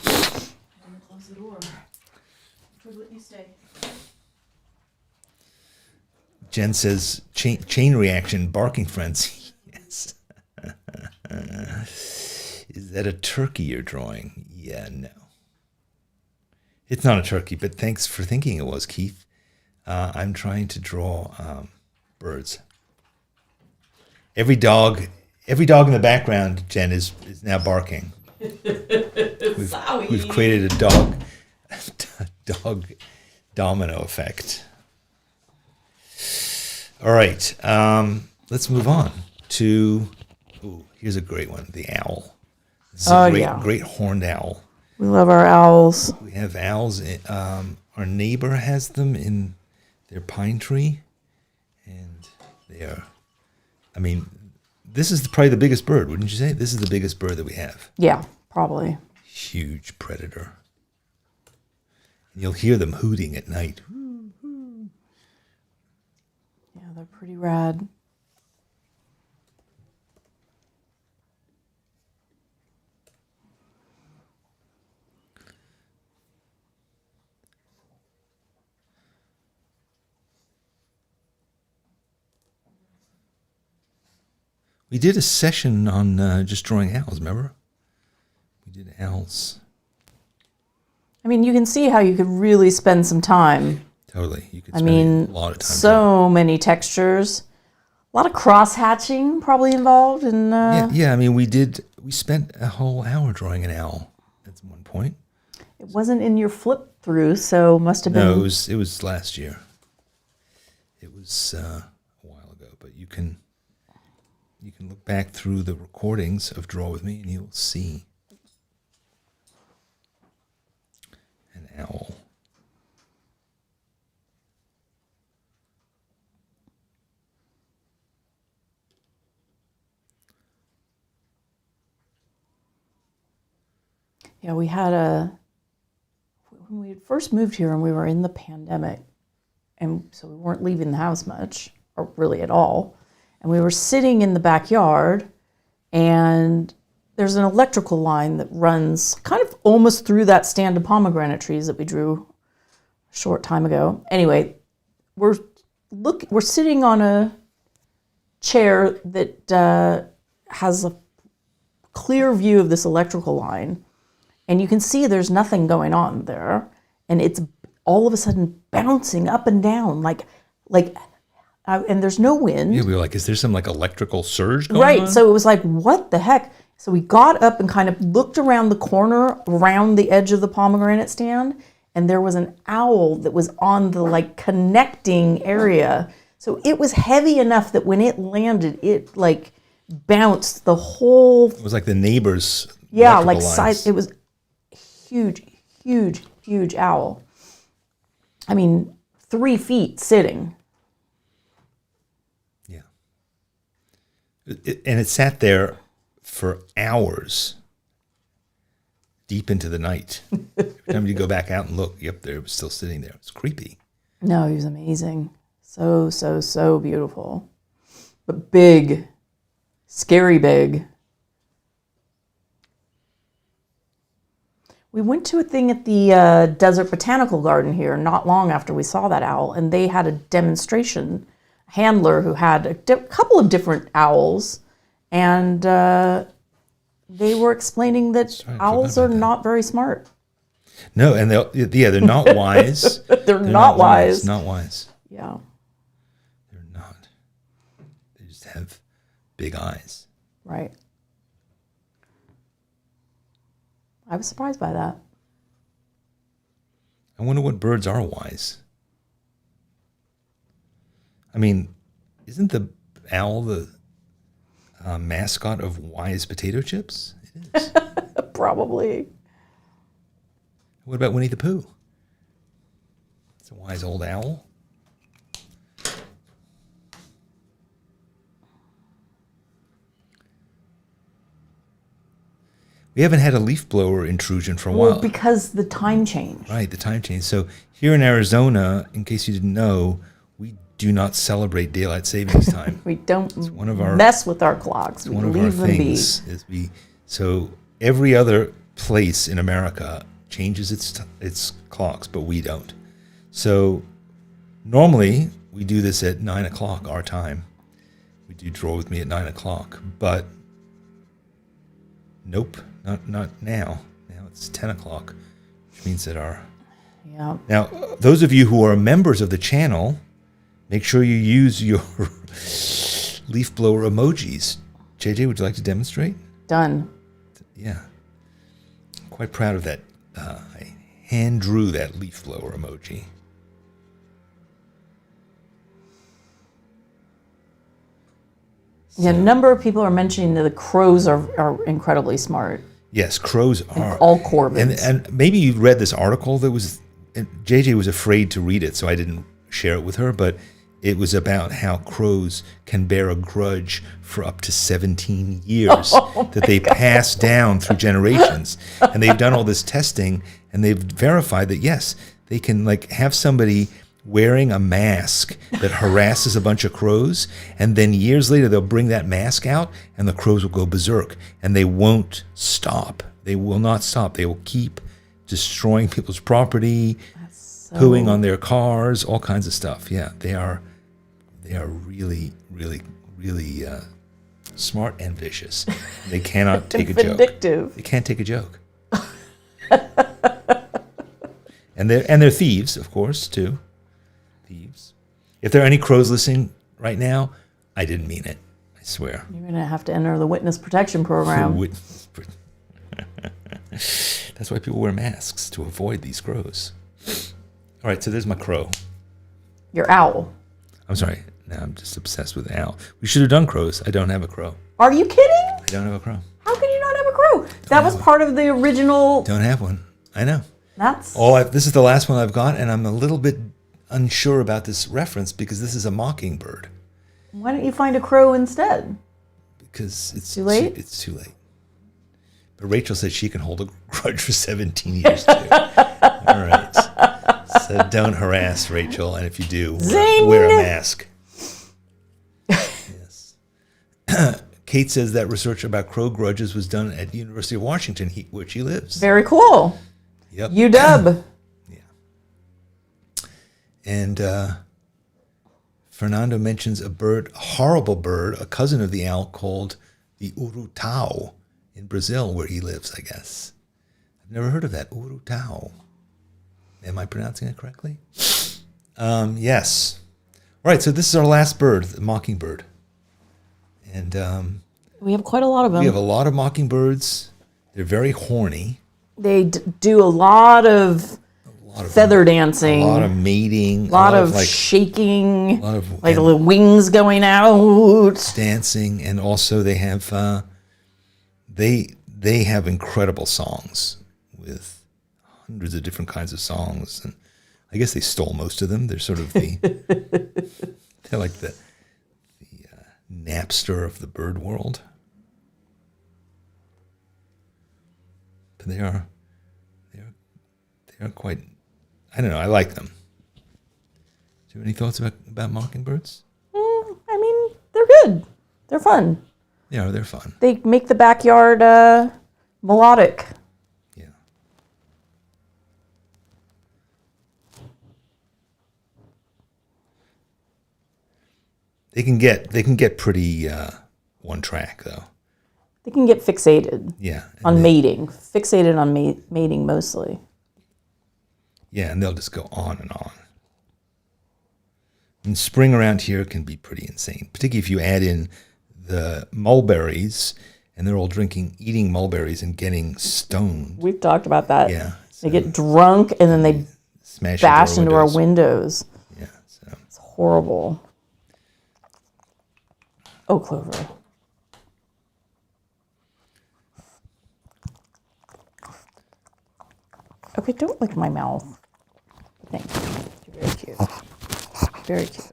S2: close the door. Twiglet, you stay.
S1: Jen says chain reaction, barking frenzy. Yes. Is that a turkey you're drawing? Yeah, no. It's not a turkey, but thanks for thinking it was, Keith. I'm trying to draw birds. Every dog in the background, Jen, is now barking. We've created a dog domino effect. All right, let's move on to. Ooh, here's a great one: the owl. This is a great horned owl.
S2: We love our owls.
S1: We have owls. Our neighbor has them in their pine tree, and they are. I mean, this is probably the biggest bird, wouldn't you say? This is the biggest bird that we have.
S2: Yeah, probably.
S1: Huge predator. And you'll hear them hooting at night.
S2: Yeah, they're pretty rad.
S1: We did a session on just drawing owls, remember? We did owls.
S2: I mean, you can see how you could really spend some time.
S1: Totally. You could
S2: I
S1: spend
S2: mean,
S1: a lot of time.
S2: so many textures. A lot of cross hatching probably involved. And
S1: Yeah, I mean, we spent a whole hour drawing an owl at one point.
S2: it wasn't in your flip through, so must have been.
S1: No, it was last year. It was a while ago, but you can look back through the recordings of Draw With Me and you'll see an owl.
S2: Yeah, we had when we had first moved here and we were in the pandemic, and so we weren't leaving the house much, or really at all. And we were sitting in the backyard, And there's an electrical line that runs kind of almost through that stand of pomegranate trees that we drew a short time ago. Anyway, we're sitting on a chair that has a clear view of this electrical line, and you can see there's nothing going on there, and it's all of a sudden bouncing up and down and there's no wind.
S1: Yeah, we were like, is there some like electrical surge going on?
S2: Right, so it was like, what the heck? So we got up and kind of looked around the corner, around the edge of the pomegranate stand, and there was an owl that was on the like connecting area. So it was heavy enough that when it landed, it like bounced the whole.
S1: It was like the neighbor's.
S2: Yeah, like size. It was huge owl. I mean, 3 feet sitting.
S1: Yeah. And it sat there for hours, deep into the night. Every time you go back out and look, yep, there it was still sitting there. It's creepy.
S2: No, he was amazing. So beautiful. But big. Scary big. We went to a thing at the Desert Botanical Garden here not long after we saw that owl, and they had a demonstration handler who had a couple of different owls, and they were explaining that owls are not very smart.
S1: No, and they're not wise.
S2: They're not wise.
S1: Not wise.
S2: Yeah.
S1: They're not. They just have big eyes.
S2: Right. I was surprised by that.
S1: I wonder what birds are wise. I mean, isn't the owl the mascot of Wise Potato Chips? It is.
S2: Probably.
S1: What about Winnie the Pooh? It's a wise old owl. We haven't had a leaf blower intrusion for a while.
S2: Well, because the time changed.
S1: Right, the time change. So here in Arizona, in case you didn't know, we do not celebrate daylight savings time.
S2: We don't
S1: one of our,
S2: mess with our clocks. We leave them be.
S1: So every other place in America changes its clocks, but we don't. So normally we do this at 9 o'clock our time. We do Draw With Me at 9 o'clock, but nope, not now. Now it's 10 o'clock, which means that
S2: Yeah.
S1: Now, those of you who are members of the channel, make sure you use your leaf blower emojis. JJ, would you like to demonstrate?
S2: Done.
S1: Yeah. I'm quite proud of that. I hand drew that leaf blower emoji.
S2: Yeah, a number of people are mentioning that the crows are incredibly smart.
S1: Yes, crows are.
S2: All corvids.
S1: And maybe you read this article that was, JJ was afraid to read it, so I didn't share it with her, but it was about how crows can bear a grudge for up to 17 years that they pass down through generations. And they've done all this testing, and they've verified that, yes, they can like have somebody wearing a mask that harasses a bunch of crows, and then years later they'll bring that mask out and the crows will go berserk, and they won't stop. They will not stop. They will keep destroying people's property, pooing on their cars, all kinds of stuff. Yeah, they are really, really, really smart and vicious. They cannot take a joke.
S2: Vindictive.
S1: They can't take a joke. And they're thieves, of course, too. Thieves. If there are any crows listening right now, I didn't mean it. I swear.
S2: You're going to have to enter the witness protection program.
S1: That's why people wear masks, to avoid these crows. All right, so there's my crow.
S2: Your owl.
S1: I'm sorry. Now I'm just obsessed with the owl. We should have done crows. I don't have a crow.
S2: Are you kidding?
S1: I don't have a crow.
S2: How can you not have a crow? That was part of the original.
S1: Don't have one. I know. This is the last one I've got, and I'm a little bit unsure about this reference because this is a mockingbird.
S2: Why don't you find a crow instead?
S1: Because it's
S2: too late.
S1: It's too late. But Rachel said she can hold a grudge for 17 years too. All right. So don't harass Rachel, and if you do, wear a mask. Yes. Kate says that research about crow grudges was done at the University of Washington, where she lives.
S2: Very cool.
S1: Yep.
S2: UW.
S1: Yeah. And Fernando mentions a bird, a horrible bird, a cousin of the owl called the urutau in Brazil, where he lives, I guess. I've never heard of that, urutau. Am I pronouncing it correctly? Yes. All right, so this is our last bird, the mockingbird. And
S2: We have quite a lot of them.
S1: we have a lot of mockingbirds. They're very horny.
S2: They do a lot of feather dancing.
S1: A lot of mating.
S2: A lot of shaking.
S1: A lot of
S2: like little wings going out.
S1: Dancing. And also they have they have incredible songs with hundreds of different kinds of songs. And I guess they stole most of them. They're sort of the they're like the Napster of the bird world. But they are quite, I don't know, I like them. Do you have any thoughts about mockingbirds?
S2: I mean, they're good. They're fun.
S1: Yeah, they're fun.
S2: They make the backyard melodic.
S1: Yeah. They can get pretty one track though.
S2: They can get fixated.
S1: Yeah.
S2: On mating. Fixated on mating mostly.
S1: Yeah, and they'll just go on and on. And spring around here can be pretty insane, particularly if you add in the mulberries, and they're all eating mulberries and getting stoned.
S2: We've talked about that.
S1: Yeah.
S2: They get drunk and then they bash into our windows.
S1: Yeah. So
S2: it's horrible. Oh, Clover. Okay, don't lick my mouth. Thank you. You're very cute. Very cute.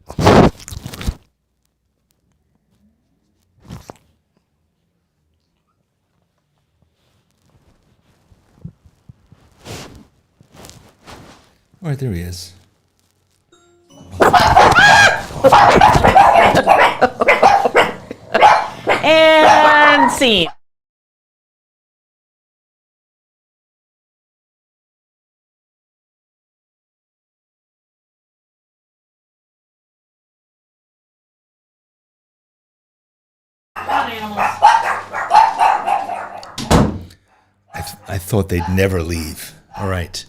S1: All right, there he is.
S2: And scene.
S1: I thought they'd never leave. All right.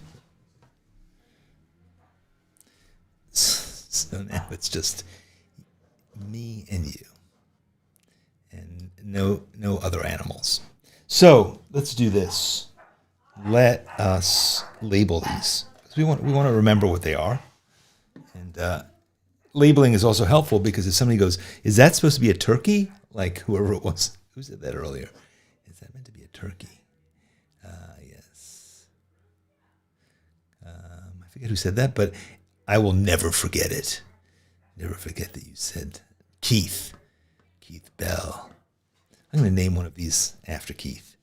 S1: So now it's just me and you, and no other animals. So let's do this. Let us label these, because we want to remember what they are. And labeling is also helpful, because if somebody goes, "Is that supposed to be a turkey?" Like whoever it was who said that earlier, is that meant to be a turkey? Yes. I forget who said that, but I will never forget it. Never forget that you said Keith Bell. I'm going to name one of these after Keith.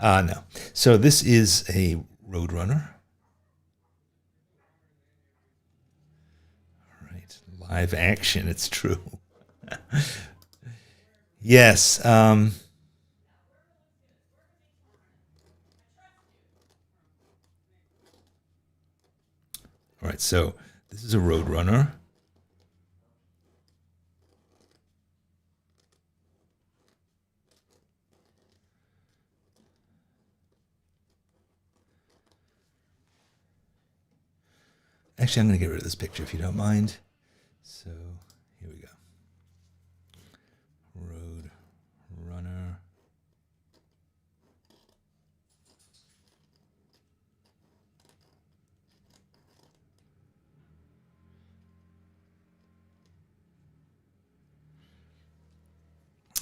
S1: No. So this is a roadrunner. All right. Live action, it's true. Yes. All right. So this is a roadrunner. Actually, I'm going to get rid of this picture if you don't mind. So here we go. Road runner.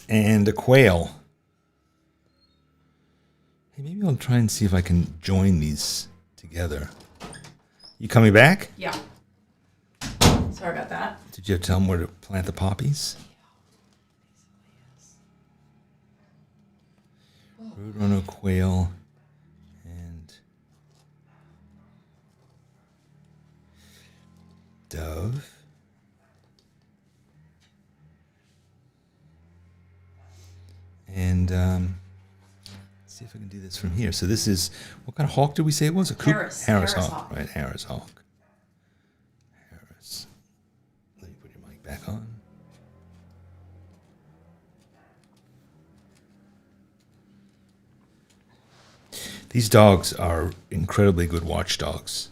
S1: And a quail. Hey, maybe I'll try and see if I can join these together. You coming back?
S2: Yeah. Sorry about that.
S1: Did you tell them where to plant the poppies? Roadrunner, quail, and dove. And let's see if I can do this from here. So this is, what kind of hawk did we say it was? A coop? Harris hawk. Right, Harris hawk. Harris. Let me put your mic back on. These dogs are incredibly good watchdogs,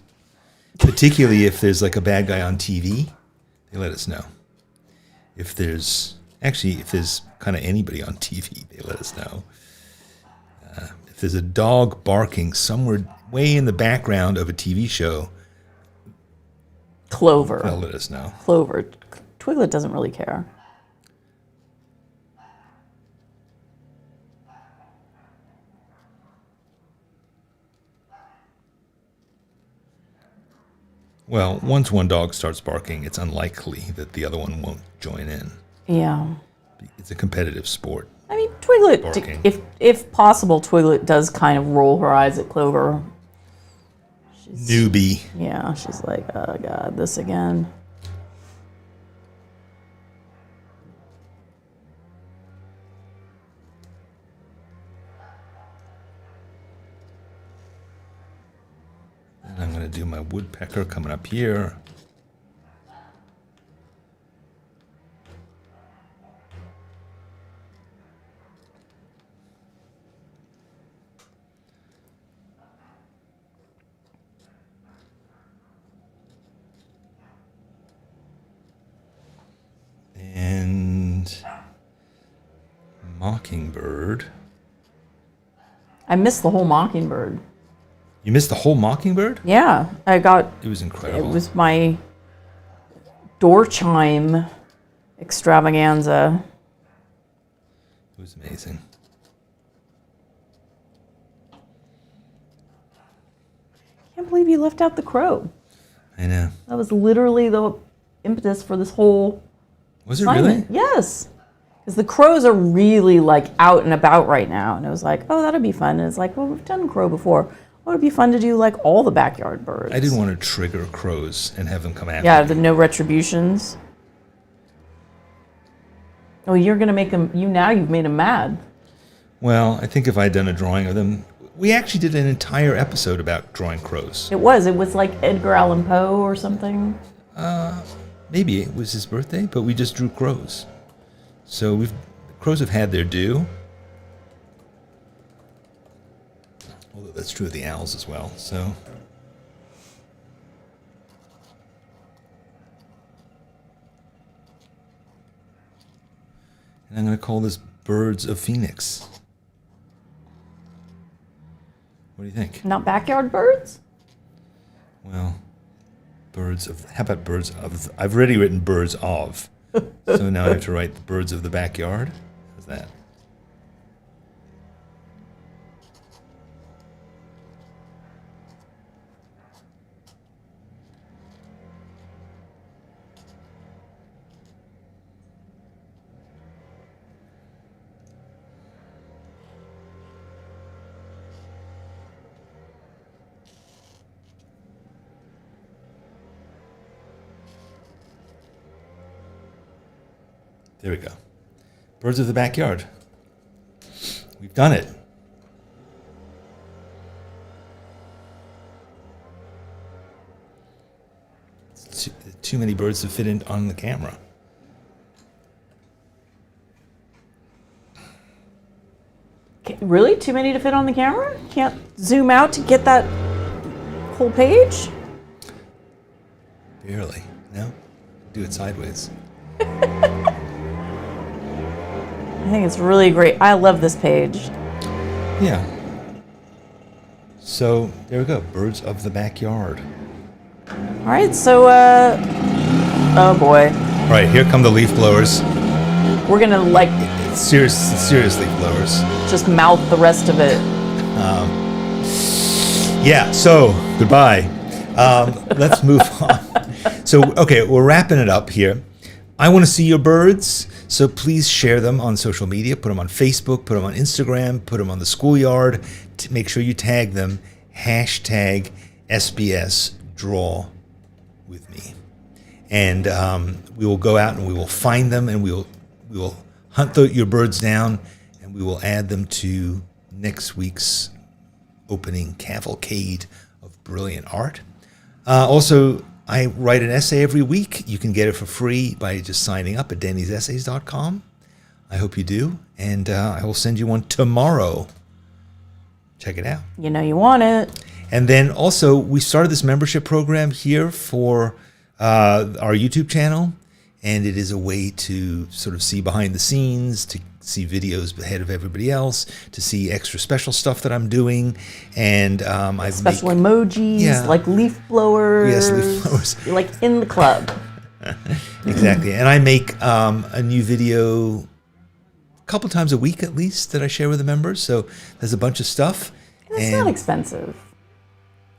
S1: particularly if there's like a bad guy on TV. They let us know. If there's kind of anybody on TV, they let us know. If there's a dog barking somewhere way in the background of a TV show,
S2: Clover.
S1: they'll let us know.
S2: Clover. Twiglet doesn't really care.
S1: Well, once one dog starts barking, it's unlikely that the other one won't join in.
S2: Yeah.
S1: It's a competitive sport.
S2: I mean, Twiglet,
S1: Barking.
S2: if possible, Twiglet does kind of roll her eyes at Clover.
S1: Newbie.
S2: Yeah, she's like, oh, God, this again.
S1: And I'm going to do my woodpecker coming up here. And mockingbird.
S2: I missed the whole mockingbird.
S1: You missed the whole mockingbird?
S2: Yeah,
S1: It was incredible.
S2: it was my door chime extravaganza.
S1: It was amazing.
S2: Can't believe you left out the crow.
S1: I know.
S2: That was literally the impetus for this whole
S1: Was it
S2: assignment.
S1: really?
S2: Yes. Because the crows are really like out and about right now. And it was like, oh, that'd be fun. And it's like, well, we've done crow before. Well, it'd be fun to do like all the backyard birds.
S1: I didn't want to trigger crows and have them come after
S2: Yeah,
S1: me.
S2: the no retributions. Oh, you're going to make them, you've made them mad.
S1: Well, I think if I'd done a drawing of them, we actually did an entire episode about drawing crows.
S2: It was like Edgar Allan Poe or something.
S1: Maybe it was his birthday, but we just drew crows. So crows have had their due. Although that's true of the owls as well. So and I'm going to call this Birds of Phoenix. What do you think?
S2: Not backyard birds?
S1: Well, how about birds of, I've already written birds of. So now I have to write the birds of the backyard. How's that? There we go. Birds of the backyard. We've done it. It's too many birds to fit in on the camera.
S2: Really? Too many to fit on the camera? Can't zoom out to get that whole page?
S1: Barely. No? Do it sideways.
S2: I think it's really great. I love this page.
S1: Yeah. So there we go. Birds of the backyard.
S2: All right, so, oh boy.
S1: All right, here come the leaf blowers.
S2: We're gonna, like,
S1: Serious leaf blowers.
S2: just mouth the rest of it.
S1: Yeah, so goodbye. Let's move on. So, okay, we're wrapping it up here. I want to see your birds, so please share them on social media. Put them on Facebook, put them on Instagram, put them on the schoolyard. Make sure you tag them. Hashtag SBS Draw with me. And we will go out and we will find them and we will hunt your birds down and we will add them to next week's opening cavalcade of brilliant art. Also, I write an essay every week. You can get it for free by just signing up at dannysessays.com. I hope you do. And I will send you one tomorrow. Check it out.
S2: You know you want it.
S1: And then also, we started this membership program here for our YouTube channel. And it is a way to sort of see behind the scenes, to see videos ahead of everybody else, to see extra special stuff that I'm doing. And
S2: special emojis, like leaf blowers.
S1: Yes, leaf blowers.
S2: You're like in the club.
S1: Exactly. And I make a new video a couple times a week at least that I share with the members. So there's a bunch of stuff.
S2: It's not expensive.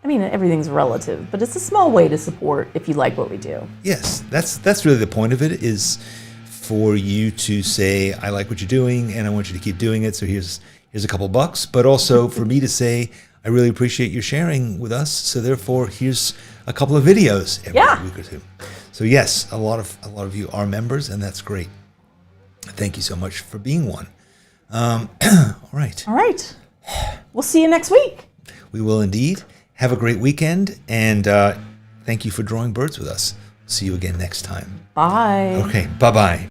S2: I mean, everything's relative, but it's a small way to support if you like what we do.
S1: Yes, that's really the point of it, is for you to say, I like what you're doing and I want you to keep doing it. So here's a couple bucks, but also for me to say, I really appreciate your sharing with us. So therefore, here's a couple of videos every week or two. So yes, a lot of you are members, and that's great. Thank you so much for being one. All right.
S2: We'll see you next week.
S1: We will indeed. Have a great weekend, and thank you for drawing birds with us. See you again next time.
S2: Bye.
S1: Okay, bye-bye.